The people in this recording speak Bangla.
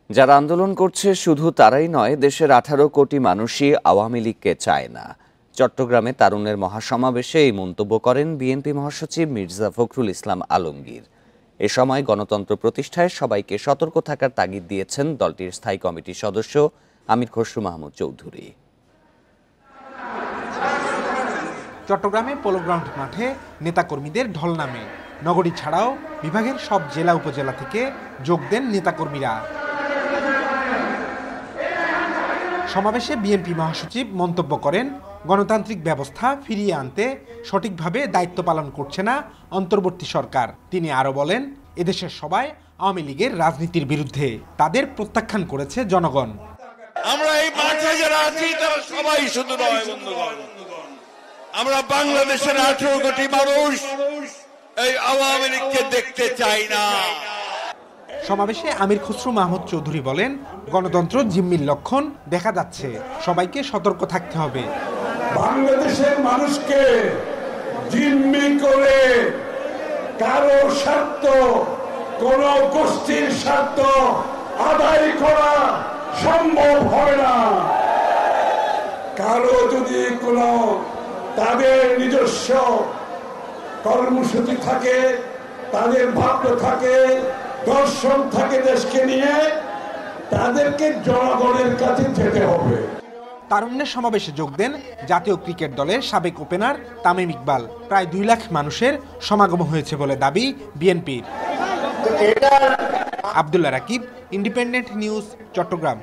যারা আন্দোলন করছে শুধু তারাই নয়, দেশের 18 কোটি মানুষই আওয়ামী লীগকে চায় না। চট্টগ্রামে তারুণ্যের মহাসমাবেশে এই মন্তব্য করেন বিএনপি মহাসচিব মির্জা ফখরুল ইসলাম আলমগীর। এ সময় গণতন্ত্র প্রতিষ্ঠায় সবাইকে সতর্ক থাকার তাগিদ দিয়েছেন দলটির স্থায়ী কমিটির সদস্য আমির খসরু মাহমুদ চৌধুরী। চট্টগ্রামে পোলো গ্রাউন্ড মাঠে নেতাকর্মীদের ঢল নামে। নগরী ছাড়াও বিভাগের সব জেলা উপজেলা থেকে যোগ দেন নেতাকর্মীরা। সমাবেশে বিএনপি মহাসচিব মন্তব্য করেন, গণতান্ত্রিক ব্যবস্থা ফিরিয়ে আনতে সঠিকভাবে দায়িত্ব পালন করছে না অন্তর্বর্তী সরকার। তিনি আরও বলেন, এদেশের সবাই আওয়ামী লীগের রাজনীতির বিরুদ্ধে, তাদের প্রত্যাখ্যান করেছে জনগণ। আমরা এই মাঠে যারা আছি তারা সবাই শুধু নয় বন্ধুগণ, আমরা বাংলাদেশের 18 কোটি মানুষ এই আওয়ামী লীগকে দেখতে চাই না। সমাবেশে আমির খসরু মাহমুদ চৌধুরী বলেন, গণতন্ত্র জিম্মির লক্ষণ দেখা যাচ্ছে, সবাইকে সতর্ক থাকতে হবে। বাংলাদেশের মানুষকে জিম্মি করে কারো স্বার্থ, কোন গোষ্ঠীর স্বার্থ আদায় করা সম্ভব হবে না। কারো যদি কোনো তাদের নিজস্ব কর্মসূচি থাকে, তাদের ভাগ্য থাকে, দর্শন থাকে দেশকে নিয়ে, তাদেরকে জনগণের কাছে যেতে হবে। তারুণ্যের সমাবেশে যোগ দেন জাতীয় ক্রিকেট দলের সাবেক ওপেনার তামিম ইকবাল। প্রায় 2 লাখ মানুষের সমাগম হয়েছে বলে দাবি বিএনপির। Abdullah Rakib, Independent News, Chittagong.